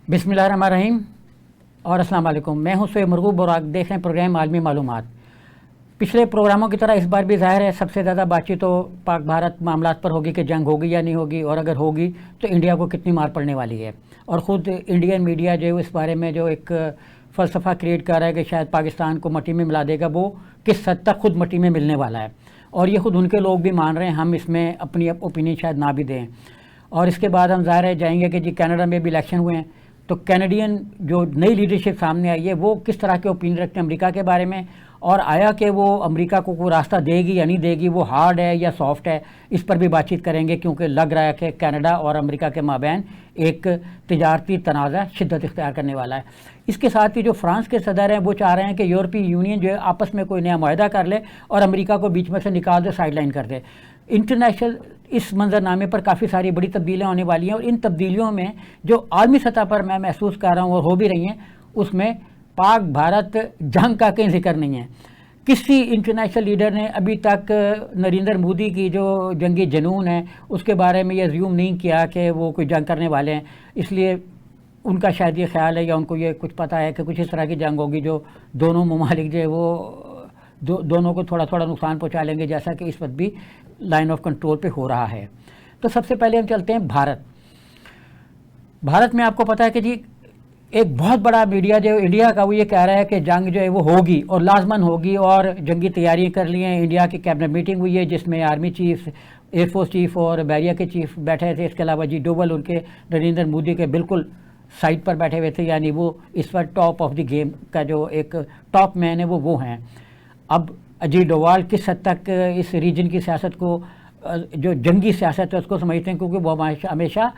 बिस्मिल्लाहिर्रहमानिर्रहीम और अस्सलाम वालेकुम। मैं हूं सोएब मरगूब और आप देख रहे हैं प्रोग्राम आलमी मालूमात। पिछले प्रोग्रामों की तरह इस बार भी ज़ाहिर है सबसे ज़्यादा बातचीत तो पाक भारत मामलात पर होगी कि जंग होगी या नहीं होगी, और अगर होगी तो इंडिया को कितनी मार पड़ने वाली है। और ख़ुद इंडियन मीडिया जो इस बारे में जो एक फ़लसफ़ा क्रिएट कर रहा है कि शायद पाकिस्तान को मट्टी में मिला देगा, वो किस हद तक खुद मट्टी में मिलने वाला है। और ये खुद उनके लोग भी मान रहे हैं, हम इसमें अपनी ओपिनियन शायद ना भी दें। और इसके बाद हम ज़ाहिर है जाएंगे कि जी कनाडा में भी इलेक्शन हुए हैं, तो कैनेडियन जो नई लीडरशिप सामने आई है वो किस तरह के ओपिनियन रखते हैं अमेरिका के बारे में, और आया कि वो अमेरिका को कोई रास्ता देगी या नहीं देगी, वो हार्ड है या सॉफ्ट है, इस पर भी बातचीत करेंगे। क्योंकि लग रहा है कि कनाडा और अमेरिका के माबैन एक तिजारती तनाज़ा शिद्दत इख्तियार करने वाला है। इसके साथ ही जो फ्रांस के सदर हैं वो चाह रहे हैं कि यूरोपीय यूनियन जो है आपस में कोई नया मुआहदा कर ले और अमेरिका को बीच में से निकाल दे, साइडलाइन कर दे। इंटरनेशनल इस मंजरनामे पर काफ़ी सारी बड़ी तब्दीलियाँ होने वाली हैं, और इन तब्दीलियों में जो आलमी सतह पर मैं महसूस कर रहा हूँ और हो भी रही हैं, उसमें पाक भारत जंग का कहीं जिक्र नहीं है। किसी इंटरनेशनल लीडर ने अभी तक नरेंद्र मोदी की जो जंगी जुनून है उसके बारे में ये अज्यूम नहीं किया कि वो कोई जंग करने वाले हैं। इसलिए उनका शायद ये ख्याल है या उनको ये कुछ पता है कि कुछ इस तरह की जंग होगी जो दोनों ममालिक जो है वो दोनों को थोड़ा थोड़ा नुकसान पहुँचा लेंगे, जैसा कि इस वक्त भी लाइन ऑफ कंट्रोल पे हो रहा है। तो सबसे पहले हम चलते हैं भारत में आपको पता है कि जी एक बहुत बड़ा मीडिया जो इंडिया का वो ये कह रहा है कि जंग जो है वो होगी और लाजमन होगी, और जंगी तैयारियां कर ली हैं। इंडिया की कैबिनेट मीटिंग हुई है जिसमें आर्मी चीफ, एयरफोर्स चीफ और बैरिया के चीफ बैठे थे। इसके अलावा जी डोवल उनके नरेंद्र मोदी के बिल्कुल साइड पर बैठे हुए थे, यानी वो इस वक्त टॉप ऑफ द गेम का जो एक टॉप मैन है वो हैं। अब अजीत डोवाल किस हद तक इस रीजन की सियासत को, जो जंगी सियासत है उसको समझते हैं, क्योंकि वो हमेशा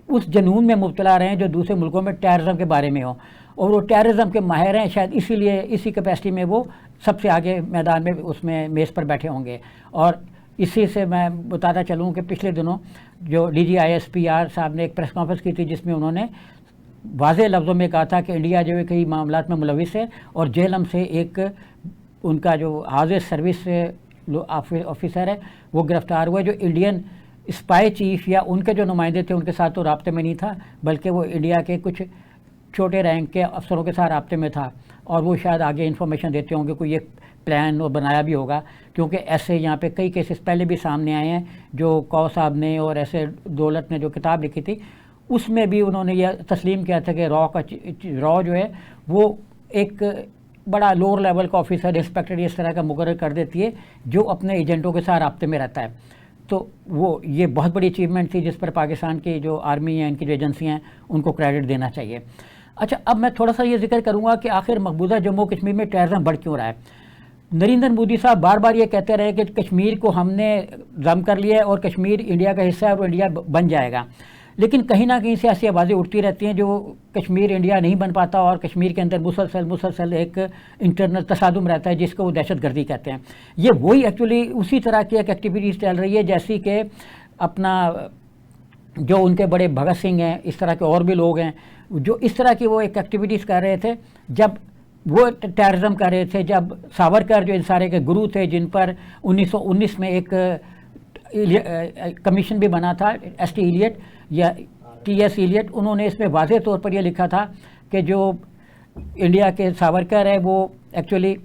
उस जुनून में मुब्तला रहे हैं जो दूसरे मुल्कों में टेररिज्म के बारे में हो, और वो टेररिज्म के माहिर हैं। शायद इसीलिए इसी कैपेसिटी में वो सबसे आगे मैदान में उसमें मेज़ पर बैठे होंगे। और इसी से मैं बताता चलूँ कि पिछले दिनों जो DGISPR साहब ने एक प्रेस कॉन्फ्रेंस की थी जिसमें उन्होंने वाज़ेह लफ्ज़ों में कहा था कि इंडिया जो है कई मामलात में मुलविस है, और जेलम से एक उनका जो हाजिर सर्विस ऑफिसर है वो गिरफ्तार हुआ, जो इंडियन स्पाई चीफ या उनके जो नुमाइंदे थे उनके साथ तो राब्ते में नहीं था, बल्कि वो इंडिया के कुछ छोटे रैंक के अफसरों के साथ राब्ते में था, और वो शायद आगे इन्फॉर्मेशन देते होंगे, कोई एक प्लान और बनाया भी होगा। क्योंकि ऐसे यहाँ पे कई केसेस पहले भी सामने आए हैं, जो कौ साहब ने और ऐसे दौलत ने जो किताब लिखी थी उसमें भी उन्होंने यह तस्लीम किया था कि रॉ जो है वो एक बड़ा लोअर लेवल का ऑफिसर, इंस्पेक्टर इस तरह का मुकर्रर कर देती है जो अपने एजेंटों के साथ राब्ते में रहता है। तो वो ये बहुत बड़ी अचीवमेंट थी जिस पर पाकिस्तान की जो आर्मी है, इनकी जो एजेंसियाँ हैं, उनको क्रेडिट देना चाहिए। अच्छा, अब मैं थोड़ा सा ये जिक्र करूँगा कि आखिर मकबूजा जम्मू कश्मीर में टेररिज्म बढ़ क्यों रहा है। नरेंद्र मोदी साहब बार बार ये कहते रहे कि कश्मीर को हमने दम कर लिया है और कश्मीर इंडिया का हिस्सा है और इंडिया बन जाएगा, लेकिन कहीं ना कहीं से ऐसी आवाज़ें उठती रहती हैं जो कश्मीर इंडिया नहीं बन पाता, और कश्मीर के अंदर मुसलसल एक इंटरनल तसादुम रहता है जिसको वो दहशतगर्दी कहते हैं। ये वही एक्चुअली उसी तरह की एक एक्टिविटीज़ चल रही है जैसी कि अपना जो उनके बड़े भगत सिंह हैं, इस तरह के और भी लोग हैं जो इस तरह की वो एक एक्टिविटीज़ कर रहे थे जब वो टेररिज्म कर रहे थे। जब सावरकर जो इन सारे के गुरु थे, जिन पर 1919 में एक कमीशन भी बना था, ST इलियट या TS इलियट, उन्होंने इसमें वाज़ेह तौर पर यह लिखा था कि जो इंडिया के सावरकर है वो एक्चुअली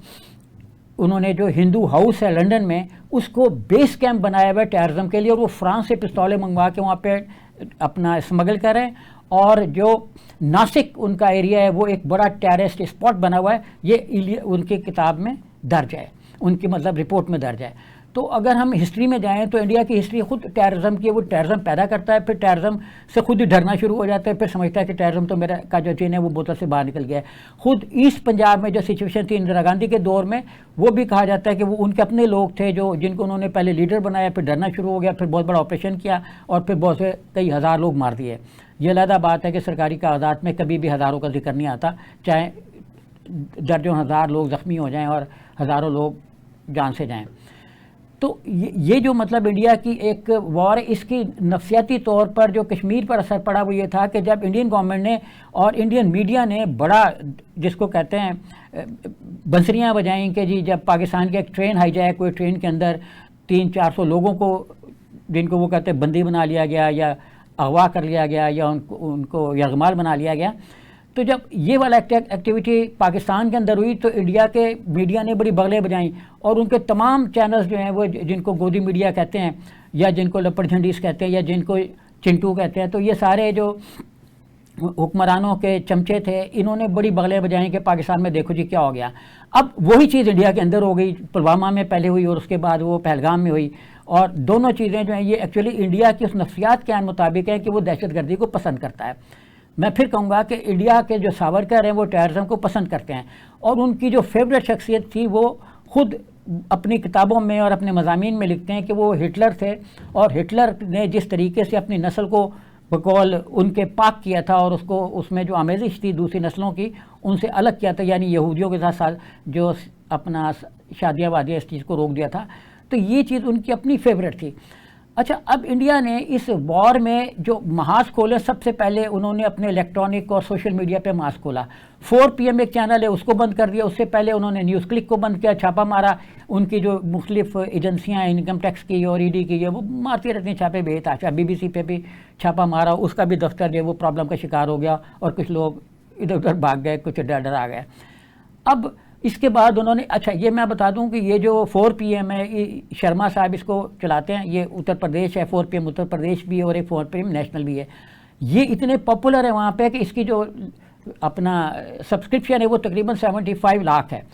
उन्होंने जो हिंदू हाउस है लंदन में उसको बेस कैंप बनाया हुआ है टेररिज्म के लिए, और वो फ्रांस से पिस्तौलें मंगवा के वहाँ पे अपना स्मगल करें, और जो नासिक उनका एरिया है वो एक बड़ा टेररिस्ट स्पॉट बना हुआ है। ये उनकी किताब में दर्ज है, उनकी मतलब रिपोर्ट में दर्ज है। तो अगर हम हिस्ट्री में जाएं तो इंडिया की हिस्ट्री खुद टेररिज्म की है, वो टेररिज्म पैदा करता है, फिर टेररिज्म से खुद ही डरना शुरू हो जाता है, फिर समझता है कि टेररिज्म तो मेरा का जो चीन है वो बोतल से बाहर निकल गया है। खुद ईस्ट पंजाब में जो सिचुएशन थी इंदिरा गांधी के दौर में, वो भी कहा जाता है कि वो उनके अपने लोग थे जो जिनको उन्होंने पहले लीडर बनाया, फिर डरना शुरू हो गया, फिर बहुत बड़ा ऑपरेशन किया और फिर बहुत से कई हज़ार लोग मार दिए। ये अलग बात है कि सरकारी कागजात में कभी भी हज़ारों का जिक्र नहीं आता, चाहे दर्जों हज़ार लोग ज़ख्मी हो जाएँ और हज़ारों लोग जान से जाएँ। तो ये जो मतलब इंडिया की एक वॉर, इसकी नफसियाती तौर पर जो कश्मीर पर असर पड़ा वो ये था कि जब इंडियन गवर्नमेंट ने और इंडियन मीडिया ने बड़ा, जिसको कहते हैं बंसरियाँ बजाई कि जी जब पाकिस्तान की एक ट्रेन हाईजैक हुई, ट्रेन के अंदर 300-400 लोगों को जिनको वो कहते हैं बंदी बना लिया गया या अगवा कर लिया गया या उनको यरगमाल बना लिया गया। तो जब ये वाला एक्टिविटी पाकिस्तान के अंदर हुई तो इंडिया के मीडिया ने बड़ी बगलें बजाईं और उनके तमाम चैनल्स जो हैं वो जिनको गोदी मीडिया कहते हैं या जिनको लपड़ झंडीस कहते हैं या जिनको चिंटू कहते हैं, तो ये सारे जो हुक्मरानों के चमचे थे इन्होंने बड़ी बगलें बजाई कि पाकिस्तान में देखो जी क्या हो गया। अब वही चीज़ इंडिया के अंदर हो गई, पुलवामा में पहले हुई और उसके बाद वो पहलगाम में हुई, और दोनों चीज़ें जो हैं ये एक्चुअली इंडिया की उस नफ्सियात के मुताबिक है कि वो दहशतगर्दी को पसंद करता है। मैं फिर कहूँगा कि इंडिया के जो सावरकर हैं वो टेररिज्म को पसंद करते हैं और उनकी जो फेवरेट शख्सियत थी वो खुद अपनी किताबों में और अपने मज़ामीन में लिखते हैं कि वो हिटलर थे और हिटलर ने जिस तरीके से अपनी नस्ल को बकौल उनके पाक किया था और उसको उसमें जो आमेजिश थी दूसरी नस्लों की उनसे अलग किया था, यानी यहूदियों के साथ जो अपना शादियाँ वादियाँ इस चीज़ को रोक दिया था, तो ये चीज़ उनकी अपनी फेवरेट थी। अच्छा, अब इंडिया ने इस वॉर में जो महाज खोले सबसे पहले उन्होंने अपने इलेक्ट्रॉनिक और सोशल मीडिया पे महाज खोला। 4 PM एक चैनल है उसको बंद कर दिया, उससे पहले उन्होंने न्यूज़ क्लिक को बंद किया, छापा मारा, उनकी जो मुख्तलिफ एजेंसियाँ इनकम टैक्स की और ईडी की है वो मारती रहती हैं छापे बेताशा। BBC पे भी छापा मारा, उसका भी दफ्तर जो वो प्रॉब्लम का शिकार हो गया और कुछ लोग इधर उधर भाग गए, कुछ डर आ गए। अब इसके बाद उन्होंने, अच्छा ये मैं बता दूं कि ये जो 4 PM है शर्मा साहब इसको चलाते हैं, ये उत्तर प्रदेश है, 4 PM उत्तर प्रदेश भी है और एक 4 PM नेशनल भी है। ये इतने पॉपुलर है वहाँ पे कि इसकी जो अपना सब्सक्रिप्शन है वो तकरीबन 75 लाख है,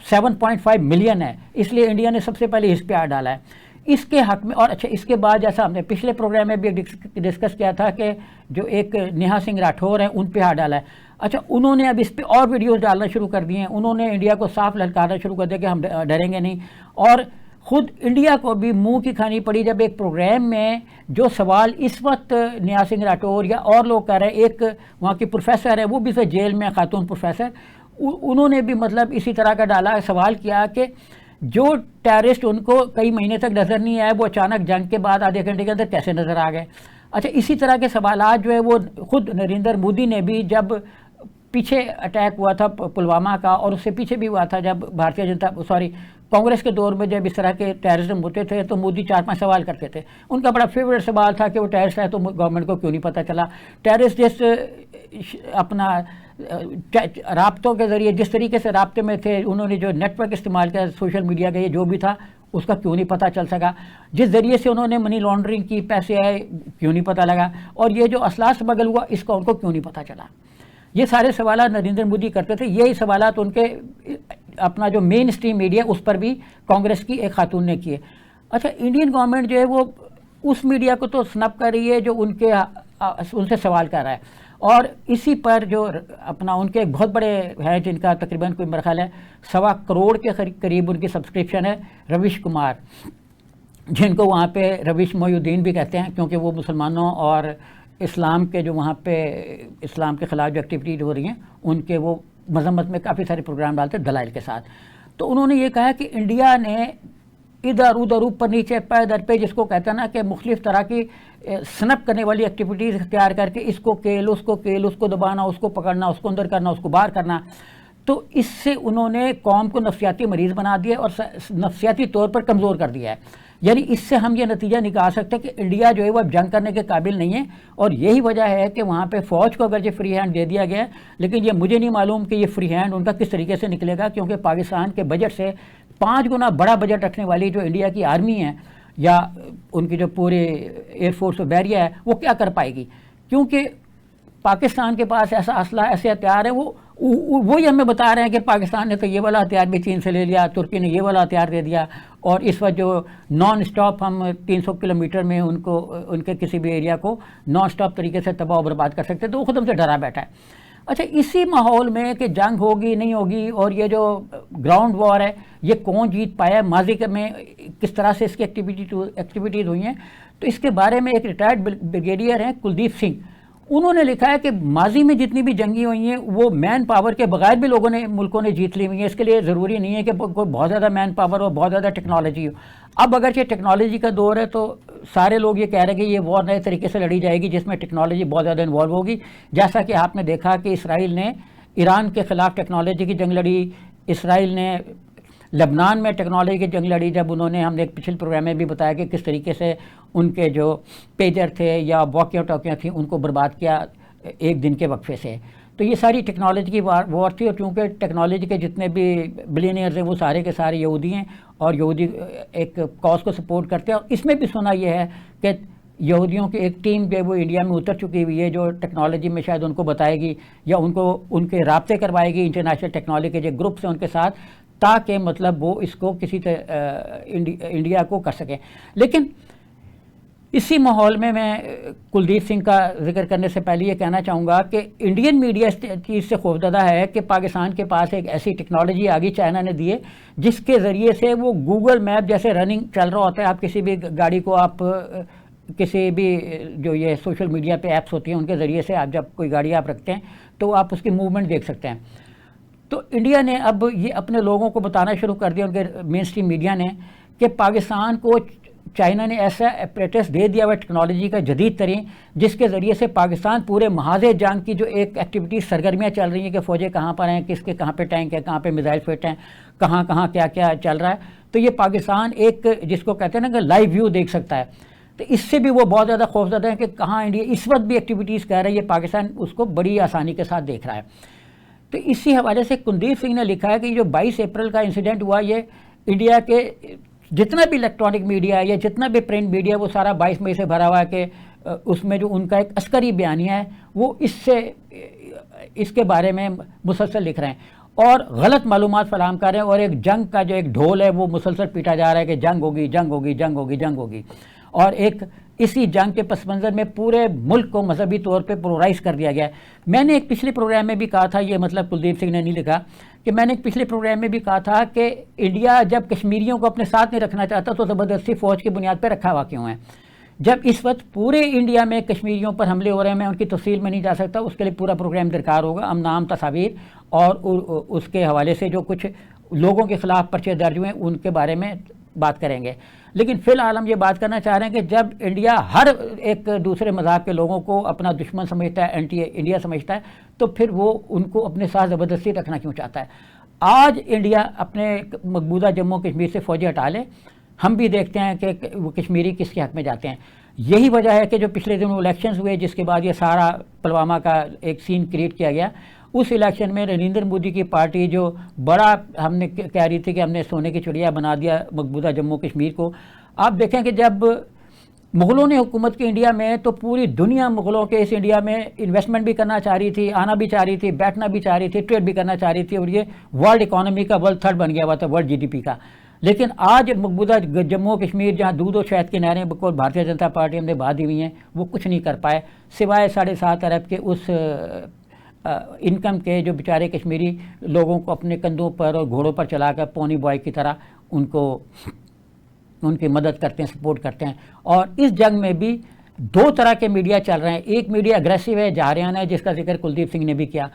7.5 मिलियन है, इसलिए इंडिया ने सबसे पहले इस पे हाथ डाला है इसके हक में। और अच्छा, इसके बाद जैसा हमने पिछले प्रोग्राम में भी डिस्कस किया था कि जो एक नेहा सिंह राठौर हैं उन पे हाथ डाला है। अच्छा, उन्होंने अब इस पे और वीडियोस डालना शुरू कर दिए हैं, उन्होंने इंडिया को साफ ललकारना शुरू कर दिया कि हम डरेंगे नहीं, और ख़ुद इंडिया को भी मुंह की खानी पड़ी जब एक प्रोग्राम में जो सवाल इस वक्त नेहा सिंह राठौर या और लोग कर रहे हैं, एक वहाँ की प्रोफेसर है वो भी फिर जेल में खातून प्रोफेसर, उन्होंने भी मतलब इसी तरह का डाला सवाल किया कि जो टेररिस्ट उनको कई महीने तक नज़र नहीं आए वो अचानक जंग के बाद आधे घंटे के अंदर कैसे नज़र आ गए। अच्छा, इसी तरह के सवालात जो है वो खुद नरेंद्र मोदी ने भी जब पीछे अटैक हुआ था पुलवामा का और उससे पीछे भी हुआ था जब कांग्रेस के दौर में जब इस तरह के टेररिज्म होते थे तो मोदी 4-5 सवाल करते थे। उनका बड़ा फेवरेट सवाल था कि वो टेररिस्ट है तो गवर्नमेंट को क्यों नहीं पता चला। टेररिस्ट जिस अपना राब्तों के ज़रिए जिस तरीके से राब्ते में थे, उन्होंने जो नेटवर्क इस्तेमाल किया सोशल मीडिया का, ये जो भी था उसका क्यों नहीं पता चल सका। जिस ज़रिए से उन्होंने मनी लॉन्ड्रिंग की, पैसे आए, क्यों नहीं पता लगा। और ये जो असला स्मगल हुआ इसका उनको क्यों नहीं पता चला। ये सारे सवाल नरेंद्र मोदी करते थे। यही सवाल तो उनके अपना जो मेन स्ट्रीम मीडिया उस पर भी कांग्रेस की एक खातून ने किए। अच्छा, इंडियन गवर्नमेंट जो है वो उस मीडिया को तो स्नब कर रही है जो उनसे सवाल कर रहा है, और इसी पर जो अपना उनके एक बहुत बड़े हैं जिनका तकरीबन कोई मेरा ख्याल है 1.25 करोड़ के करीब उनकी सब्सक्रिप्शन है, रविश कुमार, जिनको वहाँ पे रविश मोहिउद्दीन भी कहते हैं क्योंकि वो मुसलमानों और इस्लाम के जो वहाँ पे इस्लाम के ख़िलाफ़ जो एक्टिविटीज़ हो रही हैं उनके वो मजम्मत में काफ़ी सारे प्रोग्राम डालते हैं दलाइल के साथ। तो उन्होंने ये कहा कि इंडिया ने इधर उधर ऊपर नीचे पैदर पे जिसको कहते हैं ना कि मुख्तलिफ तरह की स्नप करने वाली एक्टिविटीज़ इख्तियार करके इसको केल, उसको दबाना, उसको पकड़ना, उसको अंदर करना, उसको बाहर करना, तो इससे उन्होंने कौम को नफ्सियाती मरीज़ बना दिया और नफ्सियाती तौर पर कमज़ोर कर दिया है। यानी इससे हम ये नतीजा निकाल सकते हैं कि इंडिया जो है वो अब जंग करने के काबिल नहीं है, और यही वजह है कि वहाँ पे फ़ौज को अगर ये फ्री हैंड दे दिया गया है, लेकिन ये मुझे नहीं मालूम कि ये फ्री हैंड उनका किस तरीके से निकलेगा, क्योंकि पाकिस्तान के बजट से 5 गुना बड़ा बजट रखने वाली जो इंडिया की आर्मी है या उनकी जो पूरे एयरफोर्स और बैरिया है वो क्या कर पाएगी, क्योंकि पाकिस्तान के पास ऐसा असला, ऐसे हथियार है, वही हमें बता रहे हैं कि पाकिस्तान ने तो ये वाला हथियार भी चीन से ले लिया, तुर्की ने ये वाला हथियार दे दिया, और इस वक्त जो नॉन स्टॉप हम 300 किलोमीटर में उनको उनके किसी भी एरिया को नॉन स्टॉप तरीके से तबाह बर्बाद कर सकते हैं, तो वो खुद हमसे डरा बैठा है। अच्छा, इसी माहौल में कि जंग होगी नहीं होगी और ये जो ग्राउंड वॉर है ये कौन जीत पाया, माजी के में किस तरह से इसकी एक्टिविटीज़ हुई हैं, तो इसके बारे में एक रिटायर्ड ब्रिगेडियर हैं कुलदीप सिंह, उन्होंने लिखा है कि माजी में जितनी भी जंगी हुई हैं वो मैन पावर के बगैर भी मुल्कों ने जीत ली हुई हैं। इसके लिए ज़रूरी नहीं है कि कोई बहुत ज़्यादा मैन पावर और बहुत ज़्यादा टेक्नोलॉजी हो। अब अगर ये टेक्नोलॉजी का दौर है तो सारे लोग ये कह रहे हैं कि ये वॉर नए तरीके से लड़ी जाएगी जिसमें टेक्नोलॉजी बहुत ज़्यादा इन्वॉल्व होगी, जैसा कि आपने देखा कि इसराइल ने ईरान के ख़िलाफ़ टेक्नोलॉजी की जंग लड़ी, इसराइल ने लेबनान में टेक्नोलॉजी की जंग लड़ी, जब उन्होंने, हमने एक पिछले प्रोग्राम में भी बताया कि किस तरीके से उनके जो पेजर थे या वॉकिया टॉकियाँ थी उनको बर्बाद किया एक दिन के वक्फे से। तो ये सारी टेक्नोलॉजी की वॉर थी, और चूँकि टेक्नोलॉजी के जितने भी बिलियनियर्स हैं वो सारे के सारे यहूदी हैं और यहूदी एक कॉज को सपोर्ट करते हैं। और इसमें भी सुना यह है कि यहूदियों की एक टीम जो है वो इंडिया में उतर चुकी हुई है, जो टेक्नोलॉजी में शायद उनको बताएगी या उनको उनके राब्ते करवाएगी इंटरनेशनल टेक्नोलॉजी के जो ग्रुप्स हैं उनके साथ, ताकि मतलब वो इसको किसी इंडिया को कर सकें। लेकिन इसी माहौल में मैं कुलदीप सिंह का जिक्र करने से पहले ये कहना चाहूँगा कि इंडियन मीडिया इस चीज़ से खौफजदा है कि पाकिस्तान के पास एक ऐसी टेक्नोलॉजी आ गई चाइना ने दी है, जिसके ज़रिए से वो गूगल मैप जैसे रनिंग चल रहा होता है, आप किसी भी गाड़ी को आप किसी भी जो ये सोशल मीडिया पे ऐप्स होती हैं उनके ज़रिए से आप जब कोई गाड़ी आप रखते हैं तो आप उसकी मूवमेंट देख सकते हैं। तो इंडिया ने अब ये अपने लोगों को बताना शुरू कर दिया, उनके मेन स्ट्रीम मीडिया ने, कि पाकिस्तान को चाइना ने ऐसा एपरेटस दे दिया हुआ टेक्नोलॉजी का जदीद तरीन, जिसके ज़रिए से पाकिस्तान पूरे महाज़े जंग की जो एक एक्टिविटी सरगर्मियाँ चल रही हैं कि फ़ौजें कहाँ पर हैं, किसके कहाँ पे टैंक है, कहाँ पे मिसाइल फिट हैं, कहाँ कहाँ क्या क्या चल रहा है, तो ये पाकिस्तान एक जिसको कहते हैं ना कि लाइव व्यू देख सकता है। तो इससे भी वो बहुत ज़्यादा खौफजदा है कि कहाँ इंडिया इस वक्त भी एक्टिविटीज़ कर रहा है, ये पाकिस्तान उसको बड़ी आसानी के साथ देख रहा है। तो इसी हवाले से कुलदीप सिंह ने लिखा है कि जो 22 अप्रैल का इंसिडेंट हुआ, ये इंडिया के जितना भी इलेक्ट्रॉनिक मीडिया है या जितना भी प्रिंट मीडिया है वो सारा 22 मई से भरा हुआ है कि उसमें जो उनका एक अस्करी बयानिया है वो इसके बारे में मुसलसल लिख रहे हैं और गलत मालूमात फराहम कर रहे हैं, और एक जंग का जो एक ढोल है वो मुसलसल पीटा जा रहा है कि जंग होगी, जंग होगी, जंग होगी, जंग होगी। और एक इसी जंग के पस मंज़र में पूरे मुल्क को मजहबी तौर पे पोलराइज कर दिया गया है। मैंने एक पिछले प्रोग्राम में भी कहा था, ये मतलब कुलदीप सिंह ने नहीं लिखा, कि मैंने एक पिछले प्रोग्राम में भी कहा था कि इंडिया जब कश्मीरियों को अपने साथ नहीं रखना चाहता तो ज़बरदस्ती फ़ौज की बुनियाद पर रखा हुआ क्यों है। जब इस वक्त पूरे इंडिया में कश्मीरियों पर हमले हो रहे हैं, मैं उनकी तफसील में नहीं जा सकता, उसके लिए पूरा प्रोग्राम दरकार होगा। हम नाम, तस्वीर और उसके हवाले से जो कुछ लोगों के ख़िलाफ़ पर्चे दर्ज हुए उनके बारे में बात करेंगे। लेकिन फ़िलहाल हम ये बात करना चाह रहे हैं कि जब इंडिया हर एक दूसरे मज़हब के लोगों को अपना दुश्मन समझता है, एंटी इंडिया समझता है, तो फिर वो उनको अपने साथ ज़बरदस्ती रखना क्यों चाहता है। आज इंडिया अपने मकबूजा जम्मू कश्मीर से फ़ौजी हटा ले, हम भी देखते हैं कि वो कश्मीरी किसके हक़ में जाते हैं। यही वजह है कि जो पिछले दिनों इलेक्शंस हुए, जिसके बाद ये सारा पुलवामा का एक सीन क्रिएट किया गया, उस इलेक्शन में नरेंद्र मोदी की पार्टी जो बड़ा हमने कह रही थी कि हमने सोने की चिड़िया बना दिया मकबूजा जम्मू कश्मीर को। आप देखें कि जब मुग़लों ने हुकूमत की इंडिया में, तो पूरी दुनिया मुग़लों के इस इंडिया में इन्वेस्टमेंट भी करना चाह रही थी, आना भी चाह रही थी, बैठना भी चाह रही थी, ट्रेड भी करना चाह रही थी, और ये वर्ल्ड इकॉनमी का वर्ल्ड थर्ड बन गया हुआ था, वर्ल्ड GDP का। लेकिन आज मकबूजा जम्मू कश्मीर जहाँ दूध और शहद की नहरें बिल्कुल भारतीय जनता पार्टी हमने बांधी हुई हैं, वो कुछ नहीं कर पाए सिवाय 7.5 अरब के उस इनकम के, जो बेचारे कश्मीरी लोगों को अपने कंधों पर और घोड़ों पर चलाकर पोनी बॉय की तरह उनकी मदद करते हैं, सपोर्ट करते हैं। और इस जंग में भी दो तरह के मीडिया चल रहे हैं। एक मीडिया अग्रेसिव है, जारियाना है, जिसका जिक्र कुलदीप सिंह ने भी किया।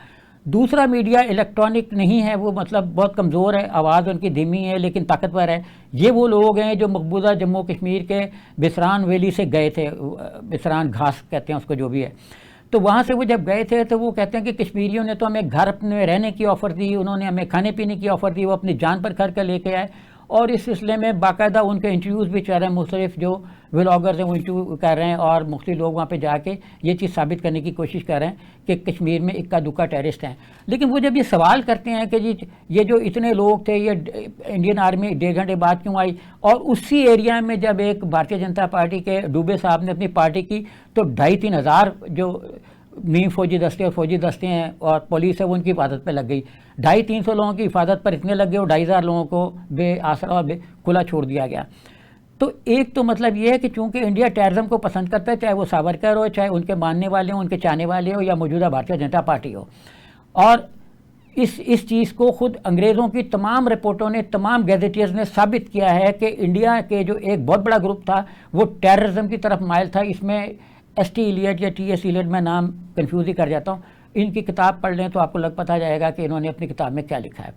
दूसरा मीडिया इलेक्ट्रॉनिक नहीं है, वो मतलब बहुत कमज़ोर है, आवाज़ उनकी धीमी है लेकिन ताकतवर है। ये वो लोग हैं जो मकबूजा जम्मू कश्मीर के बिसरान वैली से गए थे, बिसरान घास कहते हैं उसको, जो भी है। तो वहाँ से वो जब गए थे तो वो कहते हैं कि कश्मीरियों ने तो हमें घर अपने रहने की ऑफ़र दी, उन्होंने हमें खाने पीने की ऑफ़र दी, वो अपनी जान पर खर्च कर लेके आए। और इस सिलसिले में बाकायदा उनके इंटरव्यूज़ भी चल रहे हैं, मुख्तलिफ जो व्लॉगर्स हैं वो इंटरव्यू कर रहे हैं और मुख्तलिफ लोग वहाँ पे जाके ये चीज़ साबित करने की कोशिश कर रहे हैं कि कश्मीर में इक्का दुक्का टेररिस्ट हैं। लेकिन वो जब ये सवाल करते हैं कि जी ये जो इतने लोग थे, ये इंडियन आर्मी 1.5 घंटे बाद क्यों आई, और उसी एरिया में जब एक भारतीय जनता पार्टी के डूबे साहब ने अपनी पार्टी की, तो 2,500-3 हज़ार जो नीम फौजी दस्ते और फौजी दस्ते हैं और पुलिस है वो उनकी हिफाजत पर लग गई। 250-300 लोगों की हिफाजत पर इतने लग गए और 2,500 लोगों को बेआसरा और खुला छोड़ दिया गया। तो एक तो मतलब ये है कि चूंकि इंडिया टेररिज्म को पसंद करता है, चाहे वो सावरकर हो, चाहे उनके मानने वाले हो, उनके चाहने वाले हो, या मौजूदा भारतीय जनता पार्टी हो। और इस चीज़ को खुद अंग्रेज़ों की तमाम रिपोर्टों ने, तमाम गैजेटियर्स ने साबित किया है कि इंडिया के जो एक बहुत बड़ा ग्रुप था वो टेररिज्म की तरफ माइल था। इसमें ST इलियट या TS इलियट, मैं नाम कन्फ्यूज़ ही कर जाता हूँ, इनकी किताब पढ़ लें तो आपको पता जाएगा कि इन्होंने अपनी किताब में क्या लिखा है।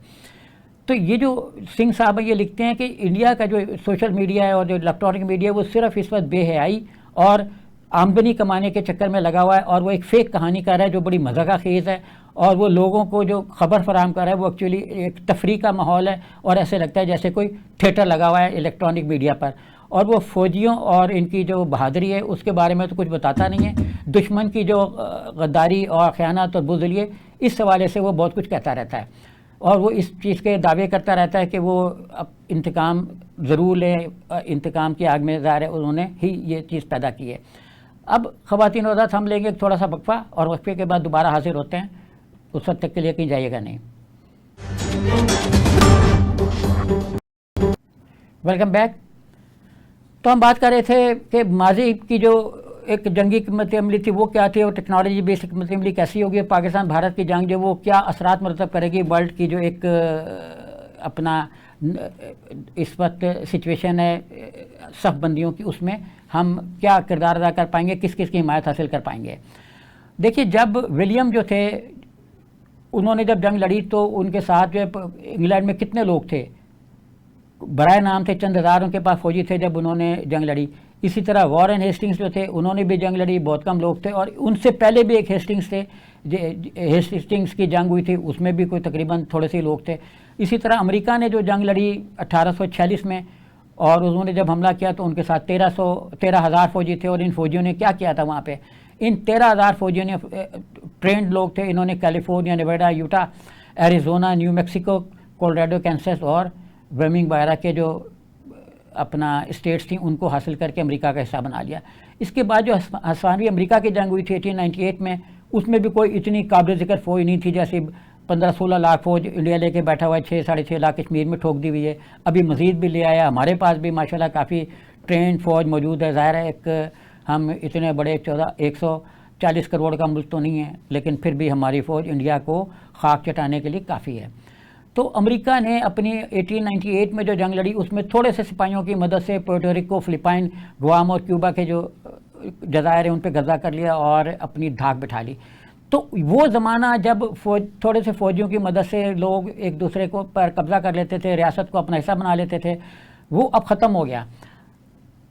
तो ये जो सिंह साहब ये लिखते हैं कि इंडिया का जो सोशल मीडिया है और जो इलेक्ट्रॉनिक मीडिया है वो सिर्फ इस वक्त बेहयाई और आमदनी कमाने के चक्कर में लगा हुआ है, और वो एक फ़ेक कहानी कर रहा है जो बड़ी मज़ा खेज़ है, और वो लोगों को जो खबर फराहम कर रहा है वो एक्चुअली एक तफरीह का माहौल है, और ऐसे लगता है जैसे कोई थिएटर लगा हुआ है इलेक्ट्रॉनिक मीडिया पर। और वो फौजियों और इनकी जो बहादुरी है उसके बारे में तो कुछ बताता नहीं है। दुश्मन की जो गद्दारी और ख़यानत और बुज़दिली, इस हवाले से वो बहुत कुछ कहता रहता है और वो इस चीज़ के दावे करता रहता है कि वो अब इंतकाम ज़रूर लें, इंतकाम की आग में ज़ाहिर है उन्होंने ही ये चीज़ पैदा की है। अब ख़वातीन हज़रात, हम लेंगे एक थोड़ा सा वक्फा और वक्फे के बाद दोबारा हाजिर होते हैं। उस वक्त तक के लिए कहीं जाइएगा नहीं। Welcome back. तो हम बात कर रहे थे कि माजी की जो एक जंगी हिकमत अमली थी वो क्या थी और टेक्नोलॉजी बेस्ड हिकमत अमली कैसी होगी। पाकिस्तान भारत की जंग जो वो क्या असरात मरतब करेगी वर्ल्ड की जो एक अपना इस वक्त सिचुएशन है सख्त बंदियों की, उसमें हम क्या किरदार अदा कर पाएंगे, किस किस की हिमायत हासिल कर पाएंगे। देखिए, जब विलियम जो थे उन्होंने जब जंग लड़ी तो उनके साथ जो है इंग्लैंड में कितने लोग थे, बराए नाम थे, चंद हज़ार उनके पास फौजी थे जब उन्होंने जंग लड़ी। इसी तरह वॉरेन हेस्टिंग्स जो थे उन्होंने भी जंग लड़ी, बहुत कम लोग थे। और उनसे पहले भी एक हेस्टिंग्स थे, हेस्टिंग्स की जंग हुई थी, उसमें भी कोई तकरीबन थोड़े से लोग थे। इसी तरह अमेरिका ने जो जंग लड़ी 1846 में और उन्होंने जब हमला किया तो उनके साथ 13,000 फौजी थे। और इन फौजियों ने क्या किया था वहाँ पे, इन 13,000 फौजियों ने ट्रेंड लोग थे, इन्होंने California, Nevada, Utah, Arizona, new Mexico, Colorado, Kansas और वायमिंग वगैरह के जो अपना स्टेट्स थी उनको हासिल करके अमेरिका का हिस्सा बना लिया। इसके बाद जो हस्सानवी अमेरिका की जंग हुई थी 1898 में, उसमें भी कोई इतनी काबिल ज़िक्र फौज नहीं थी। जैसे 15-16 लाख फौज इंडिया लेके बैठा हुआ है, 6-6.5 लाख कश्मीर में ठोक दी हुई है, अभी मज़ीद भी ले आया। हमारे पास भी माशाल्लाह काफ़ी ट्रेंड फ़ौज मौजूद है। ज़ाहिर है एक हम इतने बड़े 140 करोड़ का मुल्क तो नहीं है, लेकिन फिर भी हमारी फ़ौज इंडिया को खाक चटाने के लिए काफ़ी है। तो अमेरिका ने अपनी 1898 में जो जंग लड़ी उसमें थोड़े से सिपाहियों की मदद से पोर्टो रिको, फ़िलिपाइन, गुआम और क्यूबा के जो जज़ायर हैं उन पर कब्ज़ा कर लिया और अपनी धाक बिठा ली। तो वो ज़माना जब थोड़े से फ़ौजियों की मदद से लोग एक दूसरे को पर कब्ज़ा कर लेते थे, रियासत को अपना हिस्सा बना लेते थे, वो अब ख़त्म हो गया।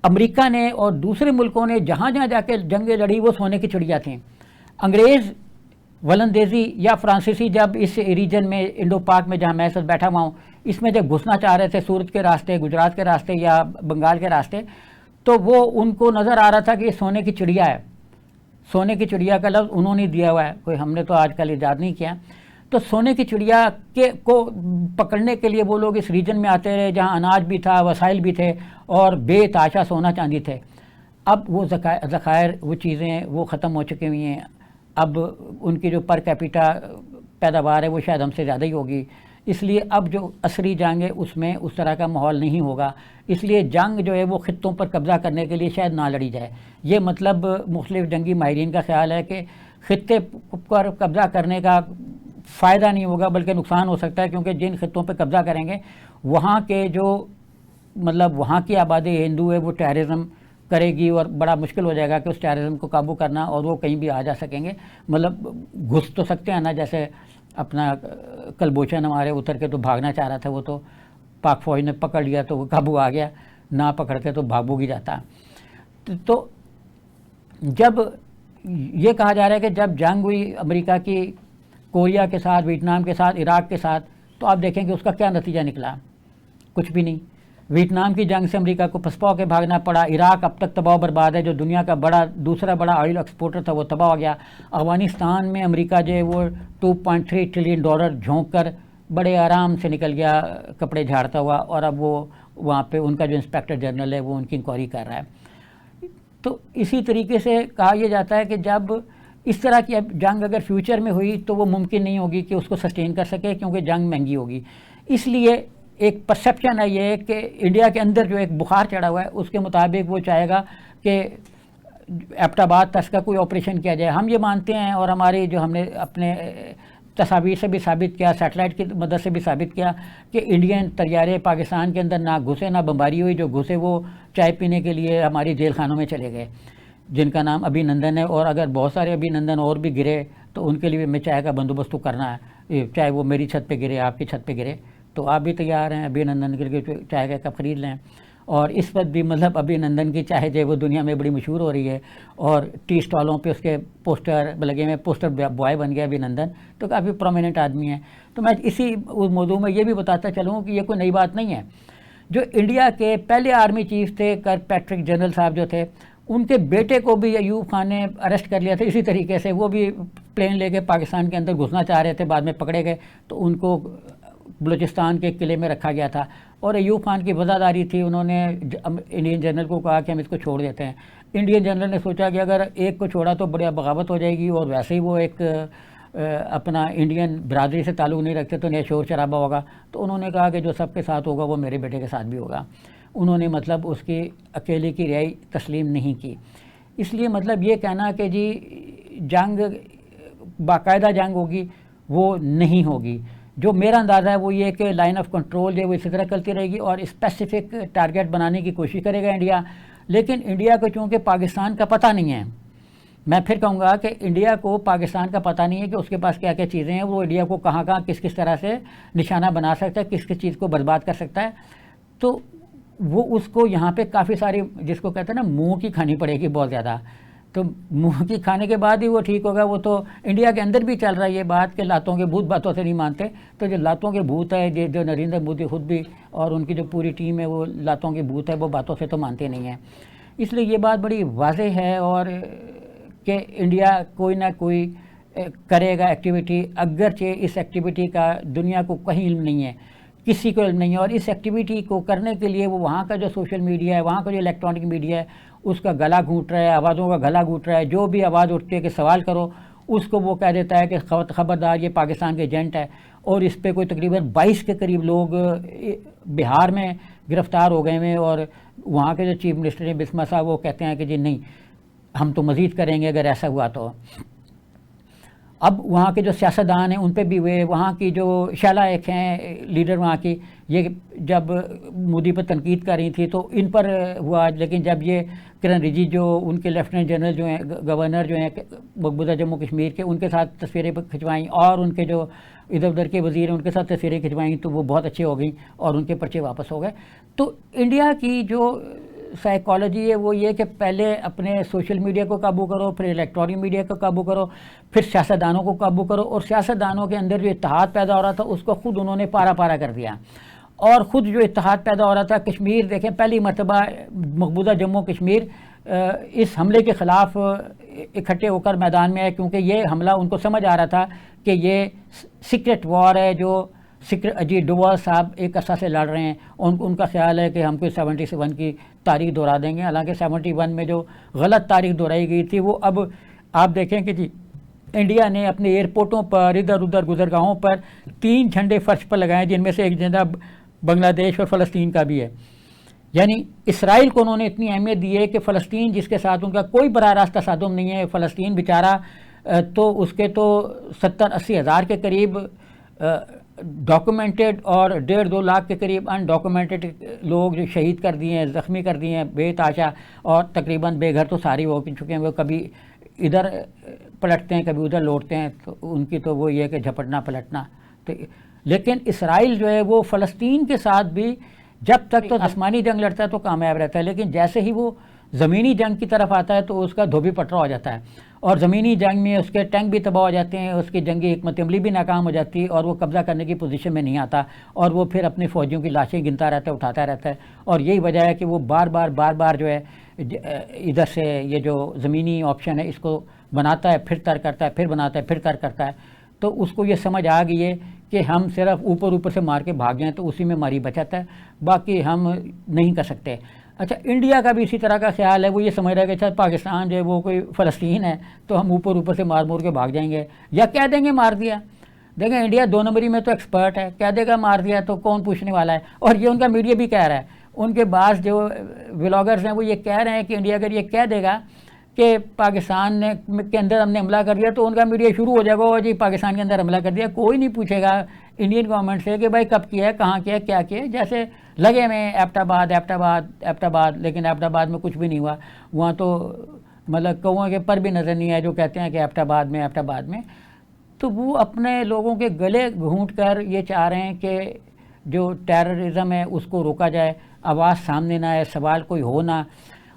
अमेरिका ने और दूसरे मुल्कों ने जहाँ जहाँ जाके जंगें लड़ी वो सोने की चिड़िया थीं। अंग्रेज़, वलंदेज़ी या फ्रांसीसी जब इस रीजन में इंडो पाक में जहाँ मैं सब बैठा हुआ हूँ इसमें जब घुसना चाह रहे थे सूरत के रास्ते, गुजरात के रास्ते या बंगाल के रास्ते, तो वो उनको नज़र आ रहा था कि ये सोने की चिड़िया है। सोने की चिड़िया का लफ्ज़ उन्होंने दिया हुआ है, कोई हमने तो आजकल ईजाद नहीं किया। तो सोने की चिड़िया के को पकड़ने के लिए वो लोग इस रीजन में आते रहे जहाँ अनाज भी था, वसाइल भी थे और बेताशा सोना चांदी थे। अब वो ज़खायर, वो चीज़ें वो ख़त्म हो चुकी हुई हैं। अब उनकी जो पर कैपिटा पैदावार है वो शायद हमसे ज़्यादा ही होगी, इसलिए अब जो असली जंग है उसमें उस तरह का माहौल नहीं होगा। इसलिए जंग जो है वो ख़ित्तों पर कब्ज़ा करने के लिए शायद ना लड़ी जाए। ये मतलब मुख्तलिफ़ जंगी माहिरीन का ख्याल है कि ख़ित्ते पर कब्ज़ा करने का फ़ायदा नहीं होगा बल्कि नुकसान हो सकता है, क्योंकि जिन ख़ित्तों पर कब्ज़ा करेंगे वहाँ के जो मतलब वहाँ की आबादी हिंदू है वो टेररिज्म करेगी और बड़ा मुश्किल हो जाएगा कि उस टेररिज्म को काबू करना, और वो कहीं भी आ जा सकेंगे। मतलब घुस तो सकते हैं ना, जैसे अपना कलभूषण हमारे उतर के तो भागना चाह रहा था, वो तो पाक फ़ौज ने पकड़ लिया तो वो काबू आ गया, ना पकड़ते तो भाग ही जाता। तो जब ये कहा जा रहा है कि जब जंग हुई अमेरिका की कोरिया के साथ, वियतनाम के साथ, इराक़ के साथ, तो आप देखें कि उसका क्या नतीजा निकला, कुछ भी नहीं। वियतनाम की जंग से अमेरिका को पसपा के भागना पड़ा। इराक़ अब तक तबाह बर्बाद है, जो दुनिया का दूसरा बड़ा ऑयल एक्सपोर्टर था वो तबाह हो गया। अफ़गानिस्तान में अमेरिका जो है वो $2.3 ट्रिलियन झोंक कर बड़े आराम से निकल गया कपड़े झाड़ता हुआ, और अब वो वहाँ पे उनका जो इंस्पेक्टर जनरल है वो उनकी इंक्वायरी कर रहा है। तो इसी तरीके से कहा यह जाता है कि जब इस तरह की अब जंग अगर फ्यूचर में हुई तो वो मुमकिन नहीं होगी कि उसको सस्टेन कर सके, क्योंकि जंग महंगी होगी। इसलिए एक परसेप्शन है ये कि इंडिया के अंदर जो एक बुखार चढ़ा हुआ है उसके मुताबिक वो चाहेगा कि एबटाबाद तक का कोई ऑपरेशन किया जाए। हम ये मानते हैं और हमारी जो हमने अपने तस्वीर से भी साबित किया, सैटेलाइट की मदद से भी साबित किया कि इंडियन तैयारे पाकिस्तान के अंदर ना घुसे, ना बमबारी हुई। जो घुसे वो चाय पीने के लिए हमारी जेल खानों में चले गए, जिनका नाम अभिनंदन है। और अगर बहुत सारे अभिनंदन और भी गिरे तो उनके लिए मैं चाय का बंदोबस्त तो करना है, चाहे वो मेरी छत पे गिरे, आपकी छत पे गिरे, तो आप भी तैयार हैं अभिनंदन के लिए चाय का कप खरीद लें। और इस वक्त भी मतलब अभिनंदन की चाय जो है वो दुनिया में बड़ी मशहूर हो रही है, और टी स्टॉलों पे उसके पोस्टर लगे हुए, पोस्टर बॉय बन गया अभिनंदन, तो काफ़ी प्रोमिनेंट आदमी है। तो मैं इसी उस मौजू में ये भी बताता चलूँ कि ये कोई नई बात नहीं है। जो इंडिया के पहले आर्मी चीफ थे पैट्रिक जनरल साहब जो थे, उनके बेटे को भी अयूब खान ने अरेस्ट कर लिया था इसी तरीके से। वो भी प्लेन लेके पाकिस्तान के अंदर घुसना चाह रहे थे, बाद में पकड़े गए तो उनको बलूचिस्तान के किले में रखा गया था। और अयूब खान की वज़ादारी थी, उन्होंने इंडियन जनरल को कहा कि हम इसको छोड़ देते हैं। इंडियन जनरल ने सोचा कि अगर एक को छोड़ा तो बढ़िया बगावत हो जाएगी, और वैसे ही वो एक अपना इंडियन बरादरी से ताल्लुक़ नहीं रखते तो नया शोर शराबा होगा। तो उन्होंने कहा कि जो सबके साथ होगा वो मेरे बेटे के साथ भी होगा। उन्होंने मतलब उसकी अकेले की रिहाई तस्लीम नहीं की। इसलिए मतलब ये कहना कि जी जंग बाकायदा जंग होगी, वो नहीं होगी। जो मेरा अंदाज़ा है वो ये कि लाइन ऑफ कंट्रोल जो है वो इसी तरह चलती रहेगी और स्पेसिफिक टारगेट बनाने की कोशिश करेगा इंडिया। लेकिन इंडिया को चूँकि पाकिस्तान का पता नहीं है, मैं फिर कहूँगा कि इंडिया को पाकिस्तान का पता नहीं है कि उसके पास क्या क्या चीज़ें हैं, वो इंडिया को कहाँ कहाँ किस किस तरह से निशाना बना सकता है, किस किस चीज़ को बर्बाद कर सकता है। तो वो उसको यहाँ पे काफ़ी सारी, जिसको कहते हैं ना, मुँह की खानी पड़ेगी बहुत ज़्यादा। तो मुँह की खाने के बाद ही वो ठीक होगा। वो तो इंडिया के अंदर भी चल रहा है ये बात कि लातों के भूत बातों से नहीं मानते। तो जो लातों के भूत है, जो नरेंद्र मोदी खुद भी और उनकी जो पूरी टीम है, वो लातों के भूत है, वो बातों से तो मानते नहीं हैं। इसलिए ये बात बड़ी वाज़ेह है और कि इंडिया कोई ना कोई करेगा एक्टिविटी, अगरचे इस एक्टिविटी का दुनिया को कहीं इल्म नहीं है, किसी को इल्म नहीं है। और इस एक्टिविटी को करने के लिए वो वहाँ का जो सोशल मीडिया है, वहाँ का जो इलेक्ट्रॉनिक मीडिया है, उसका गला घूंट रहा है, आवाज़ों का गला घूंट रहा है। जो भी आवाज़ उठती है कि सवाल करो, उसको वो कह देता है कि खबरदार ये पाकिस्तान के एजेंट है। और इस पर कोई तकरीबन 22 के करीब लोग बिहार में गिरफ़्तार हो गए हैं। और वहाँ के जो चीफ मिनिस्टर हैं बिस्मा साहब, वो कहते हैं कि जी नहीं, हम तो मज़ीद करेंगे अगर ऐसा हुआ तो। अब वहाँ के जो सियासतदान हैं उन पे भी हुए, वहाँ की जो शाला एक हैं लीडर वहाँ की, ये जब मोदी पर तनकीद कर रही थी तो इन पर हुआ। लेकिन जब ये किरण रिजिजू, उनके लेफ्टिनेंट जनरल जो हैं, गवर्नर जो हैं मकबूजा जम्मू कश्मीर के, उनके साथ तस्वीरें खिंचवाईं और उनके जो इधर उधर के वज़ीर हैं उनके साथ तस्वीरें खिंचवाईं, तो वो बहुत अच्छे हो गई और उनके पर्चे वापस हो गए। तो इंडिया की जो साइकोलॉजी है वो ये कि पहले अपने सोशल मीडिया को काबू करो, फिर इलेक्ट्रॉनिक मीडिया को काबू करो, फिर सियासतदानों को काबू करो। और सियासतदानों के अंदर जो इत्तेहाद पैदा हो रहा था उसको ख़ुद उन्होंने पारा पारा कर दिया। और ख़ुद जो इत्तेहाद पैदा हो रहा था, कश्मीर देखें, पहली मरतबा मकबूजा जम्मू कश्मीर इस हमले के ख़िलाफ़ इकट्ठे होकर मैदान में आए, क्योंकि ये हमला उनको समझ आ रहा था कि ये सीक्रेट वॉर है जो अजीत डोवाल साहब एक अर्सा से लड़ रहे हैं। उनका ख्याल है कि हमको 77 की तारीख दोहरा देंगे। हालांकि 71 में जो गलत तारीख दोहराई गई थी वो अब आप देखें कि जी इंडिया ने अपने एयरपोर्टों पर, इधर उधर गुजरगाहों पर 3 झंडे फर्श पर लगाए, जिनमें से एक झंडा बांग्लादेश और फ़लस्तीन का भी है। यानी इसराइल को उन्होंने इतनी अहमियत दी है कि फ़लस्तीन जिसके साथ उनका कोई बराह रास्त तसादुम नहीं है, फ़लस्तीन बेचारा तो उसके तो 70-80 हज़ार के करीब डॉक्यूमेंटेड और 1.5-2 लाख के करीब अनडॉक्यूमेंटेड लोग जो शहीद कर दिए हैं, ज़ख्मी कर दिए हैं बेतहाशा, और तकरीबन बेघर तो सारी हो चुके हैं। वो कभी इधर पलटते हैं, कभी उधर लौटते हैं, तो उनकी तो वो ये कि झपटना पलटना। तो लेकिन इसराइल जो है वो फ़लस्तीन के साथ भी जब तक तो आसमानी जंग लड़ता है तो कामयाब रहता है, लेकिन जैसे ही वो ज़मीनी जंग की तरफ आता है तो उसका धोबी पटरा हो जाता है। और ज़मीनी जंग में उसके टैंक भी तबाह हो जाते हैं, उसकी जंगी हिकमत अमली भी नाकाम हो जाती है और वो कब्ज़ा करने की पोजीशन में नहीं आता, और वो फिर अपने फ़ौजियों की लाशें गिनता रहता है, उठाता रहता है। और यही वजह है कि वो बार बार जो है इधर से ये जो ज़मीनी ऑप्शन है इसको बनाता है, फिर तर्क करता है, फिर बनाता है, फिर तर्क करता है। तो उसको ये समझ आ गई है कि हम सिर्फ ऊपर से मार के भाग जाएँ तो उसी में हमारी बचत है, बाकी हम नहीं कर सकते। अच्छा, इंडिया का भी इसी तरह का ख्याल है, वो ये समझ रहा है कि अच्छा पाकिस्तान जो है वो कोई फ़लस्तीन है तो हम ऊपर से मार के भाग जाएंगे, या कह देंगे मार दिया। देखें, इंडिया 2 नंबरी में तो एक्सपर्ट है, कह देगा मार दिया तो कौन पूछने वाला है। और ये उनका मीडिया भी कह रहा है, उनके पास जो व्लॉगर्स हैं वो ये कह रहे हैं कि इंडिया अगर ये कह देगा कि पाकिस्तान के अंदर हमने हमला कर दिया तो उनका मीडिया शुरू हो जाएगा, और जी पाकिस्तान के अंदर हमला कर दिया। कोई नहीं पूछेगा इंडियन गवर्नमेंट से कि भाई कब किया है, कहाँ किया है, क्या किया है। जैसे लगे में एबटाबाद, लेकिन एबटाबाद में कुछ भी नहीं हुआ। वहाँ तो मतलब कौओं के पर भी नज़र नहीं आए जो कहते हैं कि एबटाबाद में। तो वो अपने लोगों के गले घूंट कर ये चाह रहे हैं कि जो टेररिज्म है उसको रोका जाए, आवाज़ सामने ना आए, सवाल कोई हो ना।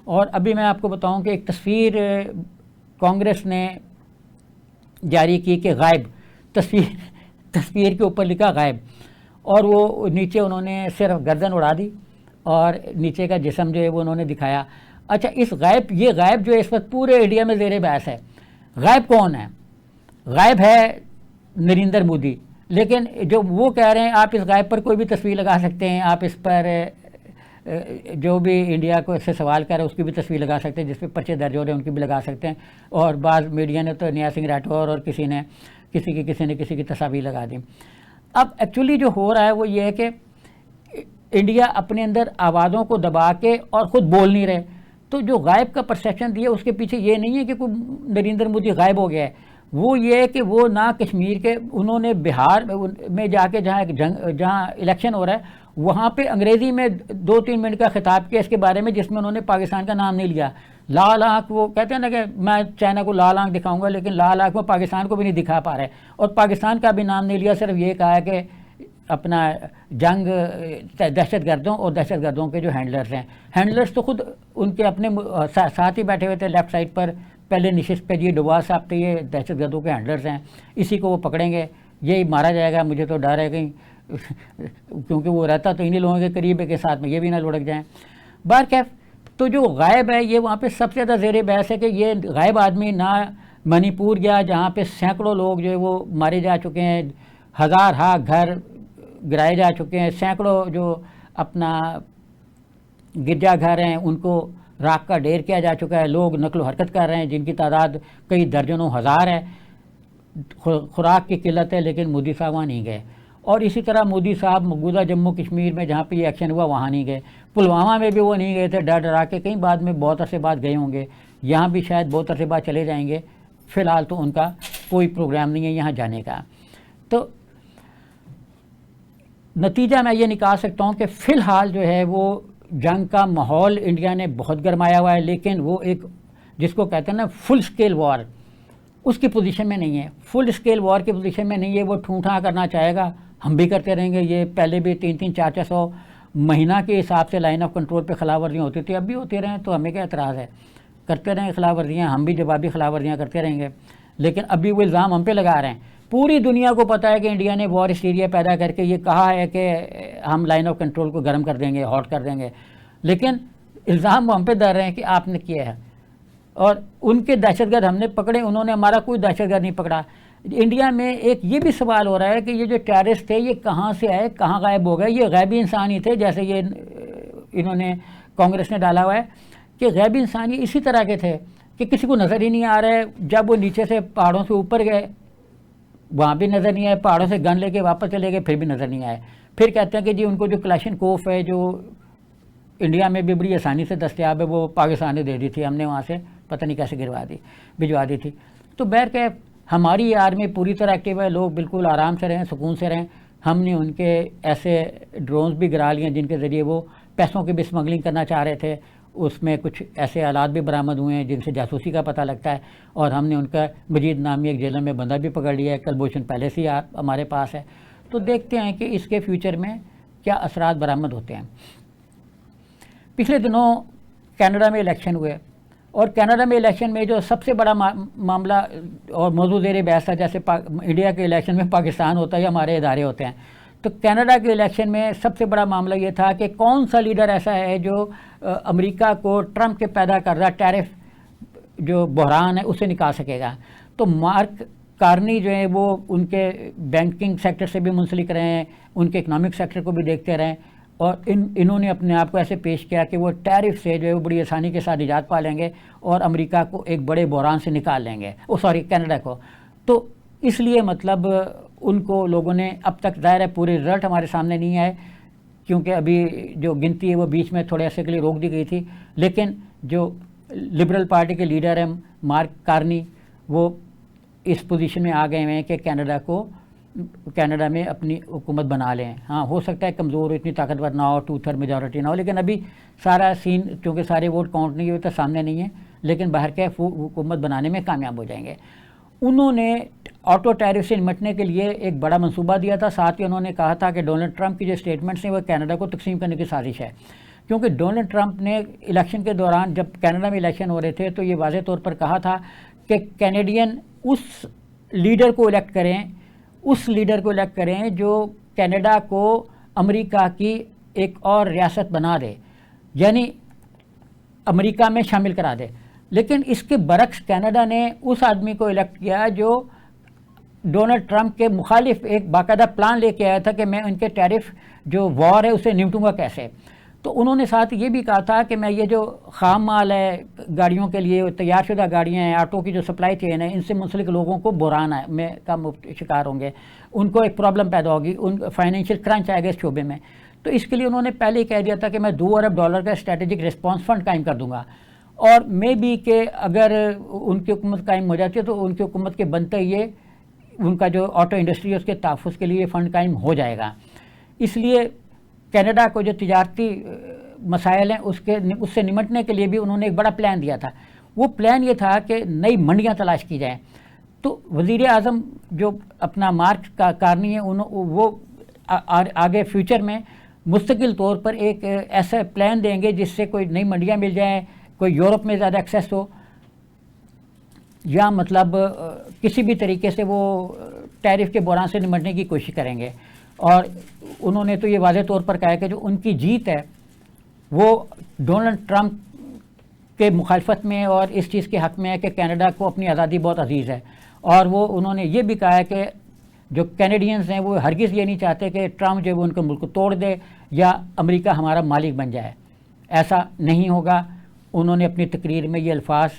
और अभी मैं आपको बताऊं कि एक तस्वीर कांग्रेस ने जारी की कि गायब, तस्वीर के ऊपर लिखा गायब, और वो नीचे उन्होंने सिर्फ गर्दन उड़ा दी और नीचे का जिस्म जो है वो उन्होंने दिखाया। अच्छा, इस ये गायब जो है इस वक्त पूरे इंडिया में ज़ेर बहस है। गायब कौन है? गायब है नरेंद्र मोदी। लेकिन जो वो कह रहे हैं आप इस गायब पर कोई भी तस्वीर लगा सकते हैं, आप इस पर जो भी इंडिया को इससे सवाल कर रहे हैं उसकी भी तस्वीर लगा सकते हैं, जिस पे पर्चे दर्ज हो रहे हैं उनकी भी लगा सकते हैं। और बाद मीडिया ने तो न्याय सिंह राठौर और किसी ने किसी की तस्वीर लगा दी। अब एक्चुअली जो हो रहा है वो ये है कि इंडिया अपने अंदर आवाज़ों को दबा के और ख़ुद बोल नहीं रहे। तो जो गायब का परसेप्शन दिया उसके पीछे ये नहीं है कि कोई नरेंद्र मोदी गायब हो गया है, वो ये है कि वो ना कश्मीर के उन्होंने बिहार में जाके जहाँ इलेक्शन हो रहा है वहाँ पे अंग्रेज़ी में 2-3 मिनट का खिताब किया इसके बारे में, जिसमें उन्होंने पाकिस्तान का नाम नहीं लिया। लाल आँख, वो कहते हैं ना कि मैं चाइना को लाल आँख दिखाऊंगा, लेकिन लाल आँख में पाकिस्तान को भी नहीं दिखा पा रहे, और पाकिस्तान का भी नाम नहीं लिया। सिर्फ ये कहा है कि अपना जंग दहशत गर्दों और दहशत गर्दों के जो हैंडलर्स हैं, हैंडलर्स तो खुद उनके अपने साथ ही बैठे हुए थे लेफ़्ट साइड पर। पहले निशित पे जी डोभाल साहब थे, ये दहशत गर्दों के हैंडलर्स हैं, इसी को वो पकड़ेंगे, यही मारा जाएगा। मुझे तो डर है कहीं क्योंकि वो रहता तो इन्हीं लोगों के करीब है के साथ में ये भी ना लुढ़क जाएँ। बार कैफ तो जो गायब है ये वहाँ पे सबसे ज़्यादा ज़ेर बहस है कि ये गायब आदमी ना मणिपुर गया जहाँ पे सैकड़ों लोग जो है वो मारे जा चुके हैं, हज़ार घर गिराए जा चुके हैं, सैकड़ों जो अपना गिरजाघर हैं उनको राख का ढेर किया जा चुका है, लोग नकलो हरकत कर रहे हैं जिनकी तादाद कई दर्जनों हज़ार है। खुराक की किल्लत है, लेकिन मोदी साहब वहाँ नहीं गए। और इसी तरह मोदी साहब मकबूजा जम्मू कश्मीर में जहाँ पे ये एक्शन हुआ वहाँ नहीं गए, पुलवामा में भी वो नहीं गए थे, डर डरा के। कई बाद में बहुत अरसे बाद गए होंगे, यहाँ भी शायद बहुत अरसे बाद चले जाएंगे। फ़िलहाल तो उनका कोई प्रोग्राम नहीं है यहाँ जाने का। तो नतीजा मैं ये निकाल सकता हूँ कि फ़िलहाल जो है वो जंग का माहौल इंडिया ने बहुत गरमाया हुआ है, लेकिन वो एक जिसको कहते हैं ना फुल स्केल वॉर, उसकी पोजीशन में नहीं है। फुल स्केल वॉर की पोजीशन में नहीं है। वो ठूठा करना चाहेगा, हम भी करते रहेंगे। ये पहले भी 300, 400 महीना के हिसाब से लाइन ऑफ कंट्रोल पे खिलाफ वर्जियाँ होती थी, अब भी होती रहें तो हमें क्या एतराज़ है। करते रहें खिलाफ वर्जियाँ, हम भी जवाबी खिलाफ वर्जियाँ करते रहेंगे। लेकिन अभी वो इल्ज़ाम हम पे लगा रहे हैं। पूरी दुनिया को पता है कि इंडिया ने वॉर हिस्टीरिया पैदा करके ये कहा है कि हम लाइन ऑफ कंट्रोल को गर्म कर देंगे, हॉट कर देंगे, लेकिन इल्ज़ाम वो हम पे डाल रहे हैं कि आपने किया है। और उनके दहशतगर्द हमने पकड़े, उन्होंने हमारा कोई दहशतगर्द नहीं पकड़ा। इंडिया में एक ये भी सवाल हो रहा है कि ये जो टेररिस्ट थे ये कहाँ से आए, कहाँ गायब हो गए। ये गैबी इंसान ही थे, जैसे ये इन्होंने कांग्रेस ने डाला हुआ है कि गैबी इंसान ये इसी तरह के थे कि किसी को नज़र ही नहीं आ रहा है। जब वो नीचे से पहाड़ों से ऊपर गए वहाँ भी नज़र नहीं आए, पहाड़ों से गन लेके वापस चले गए फिर भी नज़र नहीं आए। फिर कहते हैं कि जी उनको जो क्लाशनकोफ है जो इंडिया में भी बड़ी आसानी से दस्तयाब है वो पाकिस्तान ने दे दी थी, हमने वहाँ से पता नहीं कैसे भिजवा दी थी। तो बहर के हमारी आर्मी पूरी तरह एक्टिव है, लोग बिल्कुल आराम से रहें, सुकून से रहें। हमने उनके ऐसे ड्रोन्स भी गिरा लिए जिनके ज़रिए वो पैसों की भी स्मगलिंग करना चाह रहे थे। उसमें कुछ ऐसे आलात भी बरामद हुए हैं जिनसे जासूसी का पता लगता है। और हमने उनका मजीद नामी एक जेलर में बंदा भी पकड़ लिया है, कलभूषण पहले से ही हमारे पास है। तो देखते हैं कि इसके फ्यूचर में क्या असरात बरामद होते हैं। पिछले दिनों कनाडा में इलेक्शन हुए और कनाडा में इलेक्शन में जो सबसे बड़ा मामला और मौजूद ज़ेर बहस था, जैसे इंडिया के इलेक्शन में पाकिस्तान होता है या हमारे इदारे होते हैं, तो कनाडा के इलेक्शन में सबसे बड़ा मामला ये था कि कौन सा लीडर ऐसा है जो अमेरिका को ट्रंप के पैदा कर रहा टैरिफ जो बहरान है उससे निकाल सकेगा। तो मार्क कार्नी जो है वो उनके बैंकिंग सेक्टर से भी मुंसलिक रहे हैं, उनके इकनॉमिक सेक्टर को भी देखते रहें और इन्होंने अपने आप को ऐसे पेश किया कि वो टैरिफ से जो है वो बड़ी आसानी के साथ निजात पा लेंगे और अमेरिका को एक बड़े बहरान से निकाल लेंगे, कनाडा को। तो इसलिए मतलब उनको लोगों ने अब तक ज़ाहिर है पूरे रिज़ल्ट हमारे सामने नहीं आए क्योंकि अभी जो गिनती है वो बीच में थोड़े अरसे के लिए रोक दी गई थी। लेकिन जो लिबरल पार्टी के लीडर हैं मार्क कार्नी, वो इस पोजीशन में आ गए हैं कि कनाडा में अपनी हुकूमत बना लें। हाँ, हो सकता है कमज़ोर, इतनी ताकतवर ना हो, 2/3 मेजॉरिटी ना हो, लेकिन अभी सारा सीन क्योंकि सारे वोट काउंट नहीं हुए तो सामने नहीं है, लेकिन बाहर के हुकूमत बनाने में कामयाब हो जाएंगे। उन्होंने ऑटो टैरिफ से निपटने के लिए एक बड़ा मंसूबा दिया था। साथ ही उन्होंने कहा था कि डोनाल्ड ट्रंप की जो स्टेटमेंट्स हैं वो कनाडा को तकसीम करने की साजिश है, क्योंकि डोनाल्ड ट्रंप ने इलेक्शन के दौरान जब कनाडा में इलेक्शन हो रहे थे तो ये वाज़ेह तौर पर कहा था कि कैनेडियन उस लीडर को इलेक्ट करें जो कनाडा को अमेरिका की एक और रियासत बना दे, यानी अमेरिका में शामिल करा दे। लेकिन इसके बरक्स कनाडा ने उस आदमी को इलेक्ट किया जो डोनाल्ड ट्रंप के मुखालिफ एक बाकायदा प्लान लेके आया था कि मैं उनके टैरिफ जो वॉर है उसे निपटूंगा कैसे। तो उन्होंने साथ ये भी कहा था कि मैं ये जो ख़ाम माल है गाड़ियों के लिए, तैयारशुदा गाड़ियाँ हैं, ऑटो की जो सप्लाई चेन है, इनसे मुंसलिक लोगों को बुरान है में का शिकार होंगे, उनको एक प्रॉब्लम पैदा होगी, उन फाइनेंशियल क्रंच आएगा इस शोबे में। तो इसके लिए उन्होंने पहले ही कह दिया था कि मैं $2 अरब का स्ट्रेटेजिक रिस्पॉन्स फंड कायम कर दूंगा, और मे बी के अगर उनकी हुकूमत कायम हो जाती है तो उनकी हुकूमत के बनते ये उनका जो ऑटो इंडस्ट्री है उसके तहफ़्फ़ुज़ के लिए फ़ंड कायम हो जाएगा। इसलिए कनाडा को जो तिजारती मसाइल हैं उससे निमटने के लिए भी उन्होंने एक बड़ा प्लान दिया था। वो प्लान ये था कि नई मंडियाँ तलाश की जाएँ। तो वज़ीर आज़म जो अपना मार्क का कारनी है वो आगे फ्यूचर में मुस्तकिल तौर पर एक ऐसा प्लान देंगे जिससे कोई नई मंडियाँ मिल जाएँ, कोई यूरोप में ज़्यादा एक्सेस हो, या मतलब किसी भी तरीके से वो टैरिफ के बहरान से निमटने की कोशिश करेंगे। और उन्होंने तो ये वाज़ेह तौर पर कहा है कि जो उनकी जीत है वो डोनाल्ड ट्रंप के मुखालफत में और इस चीज़ के हक़ में है कि कनाडा को अपनी आज़ादी बहुत अजीज़ है। और वो उन्होंने ये भी कहा है कि जो कैनेडियंस हैं वो हरगिज़ ये नहीं चाहते कि ट्रंप जो है वो उनके मुल्क को तोड़ दे या अमेरिका हमारा मालिक बन जाए, ऐसा नहीं होगा। उन्होंने अपनी तकरीर में ये अल्फाज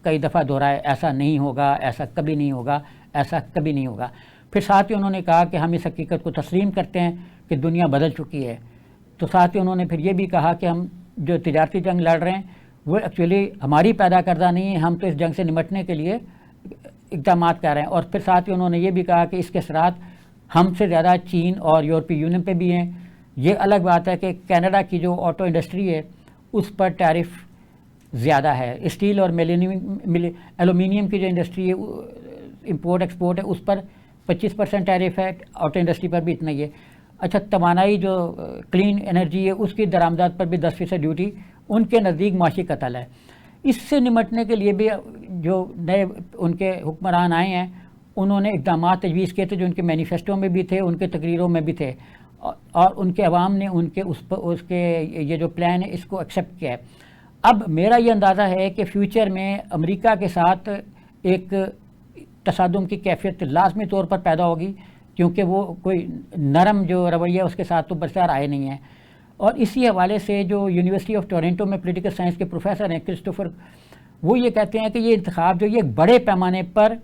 कई दफ़ा दोहराए, ऐसा नहीं होगा, ऐसा कभी नहीं होगा, ऐसा कभी नहीं होगा। फिर साथ ही उन्होंने कहा कि हम इस हकीकत को तस्लीम करते हैं कि दुनिया बदल चुकी है। तो साथ ही उन्होंने फिर ये भी कहा कि हम जो तिजारती जंग लड़ रहे हैं वो एक्चुअली हमारी पैदा करदा नहीं है, हम तो इस जंग से निमटने के लिए इक़दाम कर रहे हैं। और फिर साथ ही उन्होंने ये भी कहा कि इसके असरात हमसे ज़्यादा चीन और यूरोपीय यूनियन पे भी हैं। ये अलग बात है कि कनाडा की जो ऑटो इंडस्ट्री है उस पर टैरिफ ज़्यादा है। स्टील और एलुमिनियम की जो इंडस्ट्री है, इंपोर्ट एक्सपोर्ट है, उस पर 25% टैरिफ है, ऑटो इंडस्ट्री पर भी इतना ही है। अच्छा, तवानाई जो क्लीन एनर्जी है उसकी दरामदात पर भी 10% ड्यूटी उनके नज़दीक माशी कतल है। इससे निमटने के लिए भी जो नए उनके हुक्मरान आए हैं उन्होंने इक़दाम तजवीज़ किए थे जो उनके मैनिफेस्टो में भी थे, उनके तकरीरों में भी थे, और उनके अवाम ने उनके उसके ये जो प्लान है इसको एक्सेप्ट किया है। अब मेरा ये अंदाज़ा है कि फ्यूचर में अमेरिका के साथ एक तसादुम की कैफियत लाजमी तौर पर पैदा होगी, क्योंकि वो कोई नरम जो रवैया उसके साथ तो बरकरार आए नहीं है। और इसी हवाले से जो यूनिवर्सिटी ऑफ टोरंटो में पॉलिटिकल साइंस के प्रोफेसर हैं क्रिस्टोफर, वो ये कहते हैं कि ये इंतखाब जो ये बड़े पैमाने पर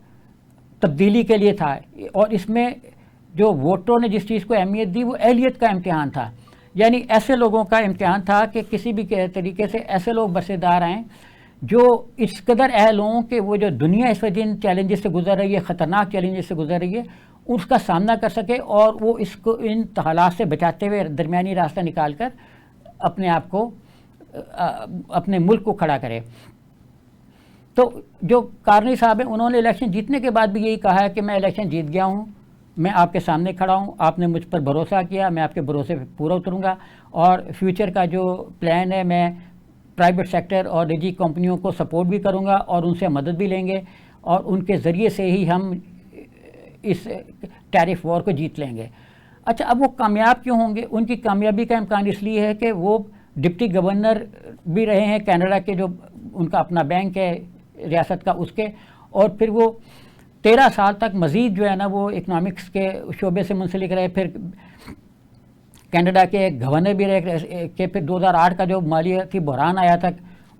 तब्दीली के लिए था, और इसमें जो वोटरों ने जिस चीज़ को अहमियत दी वो अहलियत का इम्तिहान था, यानी ऐसे लोगों का इम्तिहान था कि किसी भी तरीके से ऐसे लोग बरसेदार आएँ जो इस कदर अहल हों कि वो जो दुनिया इस वजह इन चैलेंजेस से गुजर रही है, ख़तरनाक चैलेंजेस से गुजर रही है, उसका सामना कर सके और वो इसको इन हालात से बचाते हुए दरमियानी रास्ता निकाल कर अपने आप को अपने मुल्क को खड़ा करे। तो जो कारनी साहब हैं उन्होंने इलेक्शन जीतने के बाद भी यही कहा है कि मैं इलेक्शन जीत गया हूँ, मैं आपके सामने खड़ा हूँ, आपने मुझ पर भरोसा किया, मैं आपके भरोसे पर पूरा उतरूँगा, और फ्यूचर का जो प्लान है मैं प्राइवेट सेक्टर और निजी कंपनियों को सपोर्ट भी करूँगा और उनसे मदद भी लेंगे, और उनके ज़रिए से ही हम इस टैरिफ वॉर को जीत लेंगे। अच्छा, अब वो कामयाब क्यों होंगे? उनकी कामयाबी का इम्कान इसलिए है कि वो डिप्टी गवर्नर भी रहे हैं कनाडा के, जो उनका अपना बैंक है रियासत का उसके, और फिर वो 13 साल तक मज़ीद जो है ना वो इकनॉमिक्स के शोबे से मुंसलिक रहे। फिर कनाडा के गवर्नर भी रहे कि फिर 2008 का जो मालियाती बहरान आया था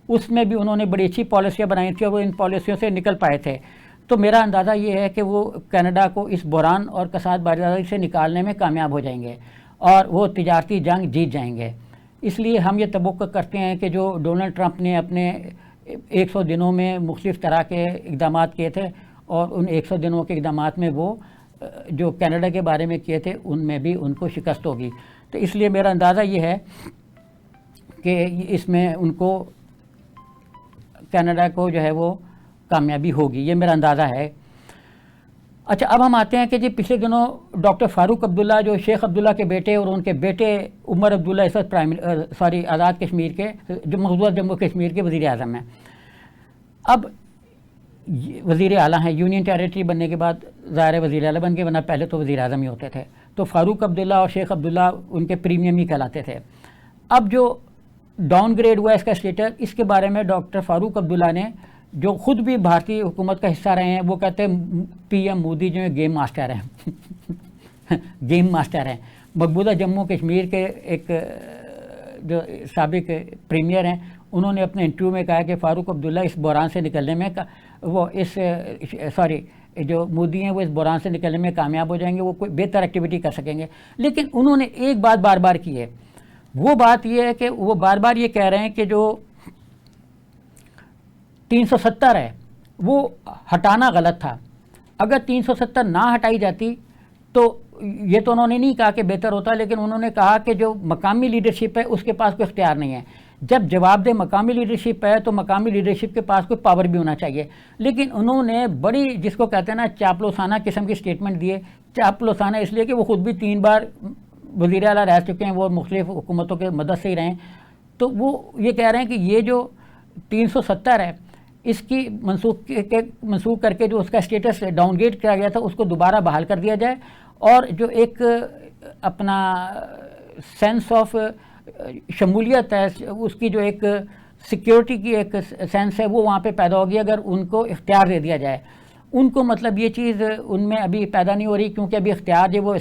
उसमें भी उन्होंने बड़ी अच्छी पॉलिसियाँ बनाई थी और वो इन पॉलिसियों से निकल पाए थे। तो मेरा अंदाज़ा ये है कि वो कनाडा को इस बहरान और कसाद बाज़ारी से निकालने में कामयाब हो जाएंगे और वो तिजारती जंग जीत जाएंगे। इसलिए हम ये तवक्को करते हैं कि जो डोनाल्ड ट्रंप ने अपने 100 दिनों में मुख्तलिफ़ तरह के इक़दाम किए थे, और उन 100 दिनों के इक़दाम में वो जो कनाडा के बारे में किए थे उनमें भी उनको शिकस्त होगी। तो इसलिए मेरा अंदाज़ा ये है कि इसमें उनको कनाडा को जो है वो कामयाबी होगी, ये मेरा अंदाज़ा है। अच्छा, अब हम आते हैं कि जी पिछले दिनों डॉक्टर फ़ारूक अब्दुल्ला जो शेख अब्दुल्ला के बेटे और उनके बेटे उमर अब्दुल्ला इस वक्त आज़ाद कश्मीर के जो मौजूदा जम्मू कश्मीर के वज़ीर आज़म हैं, अब वज़ीर आला हैं। यूनियन टेरिटरी बनने के बाद ज़ाहिर वज़ीर आला बन के, वरना पहले तो वज़ीर आज़म ही होते थे। तो फ़ारूक अब्दुल्ला और शेख अब्दुल्ला उनके प्रीमियम ही कहलाते थे। अब जो डाउनग्रेड हुआ इसका स्टेटस, इसके बारे में डॉक्टर फ़ारूक अब्दुल्ला ने, जो खुद भी भारतीय हुकूमत का हिस्सा रहे हैं, वो कहते हैं पीएम मोदी जो है गेम मास्टर हैं गेम मास्टर हैं। मकबूजा जम्मू कश्मीर के एक जो साबिक प्रीमियर हैं, उन्होंने अपने इंटरव्यू में कहा कि फ़ारूक अब्दुल्ला इस बहरान से निकलने में वो जो मोदी हैं वो इस बहरान से निकलने में कामयाब हो जाएंगे, वो कोई बेहतर एक्टिविटी कर सकेंगे। लेकिन उन्होंने एक बात बार बार की है, वो बात ये है कि वो बार बार ये कह रहे हैं कि जो 370 है वो हटाना गलत था। अगर 370 ना हटाई जाती तो ये तो उन्होंने नहीं कहा कि बेहतर होता, लेकिन उन्होंने कहा कि जो मकामी लीडरशिप है उसके पास कोई इख्तियार नहीं है। जब जवाबदेह मकामी लीडरशिप है तो मकामी लीडरशिप के पास कोई पावर भी होना चाहिए। लेकिन उन्होंने बड़ी, जिसको कहते हैं ना, चापलूसाना किस्म की स्टेटमेंट दिए। चापलूसाना इसलिए कि वो ख़ुद भी 3 बार वज़ीर आला रह चुके हैं, वो मुख्तलिफ़ हुकूमतों के मदद से ही रहें। तो वो ये कह रहे हैं कि ये जो 370 है इसकी मनसूख करके जो उसका स्टेटस डाउनग्रेड किया गया था उसको दोबारा बहाल कर दिया जाए, और जो एक अपना सेंस ऑफ शमूलियत है, उसकी जो एक सिक्योरिटी की एक सेंस है, वो वहाँ पे पैदा होगी अगर उनको इख्तियार दे दिया जाए। उनको मतलब ये चीज़ उनमें अभी पैदा नहीं हो रही, क्योंकि अभी इख्तियार जो वो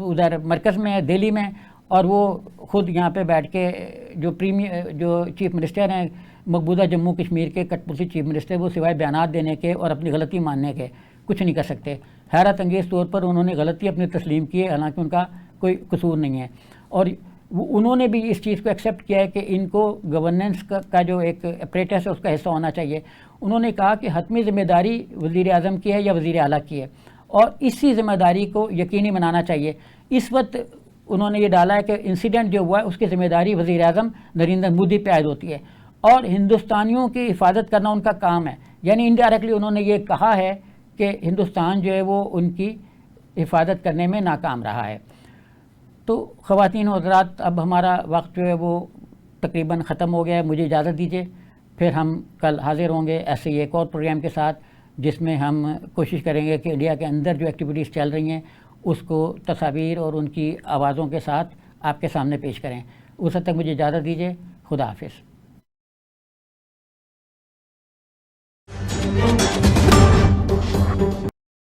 उधर मरकज़ में है, दिल्ली में, और वो ख़ुद यहाँ पे बैठ के जो चीफ़ मिनिस्टर हैं मकबूजा जम्मू कश्मीर के, कठपुतली चीफ़ मिनिस्टर, वो सिवाय बयानात देने के और अपनी गलती मानने के कुछ नहीं कर सकते। हैरत अंगेज़ तौर पर उन्होंने गलती अपनी तस्लीम की है, हालांकि उनका कोई कसूर नहीं है। और उन्होंने भी इस चीज़ को एक्सेप्ट किया है कि इनको गवर्नेंस का जो एक अपरेटस है उसका हिस्सा होना चाहिए। उन्होंने कहा कि हतमी ज़िम्मेदारी वज़ीर आज़म की है या वज़ीर आला की है, और इसी ज़िम्मेदारी को यकीनी बनाना चाहिए। इस वक्त उन्होंने ये डाला है कि इंसिडेंट जो हुआ है उसकी ज़िम्मेदारी वज़ीर आज़म नरेंद्र मोदी पे आयद होती है, और हिंदुस्तानियों की हिफाजत करना उनका काम है। यानी इनडायरेक्टली उन्होंने ये कहा है कि हिंदुस्तान जो है वो उनकी हिफाजत करने में नाकाम रहा है। तो ख़वातीन और हज़रात, अब हमारा वक्त जो है वो तकरीबन ख़त्म हो गया है। मुझे इजाज़त दीजिए, फिर हम कल हाज़िर होंगे ऐसे ही एक और प्रोग्राम के साथ, जिसमें हम कोशिश करेंगे कि इंडिया के अंदर जो एक्टिविटीज़ चल रही हैं उसको तस्वीर और उनकी आवाज़ों के साथ आपके सामने पेश करें। उस हद तक मुझे इजाज़त दीजिए। खुदा हाफिज़।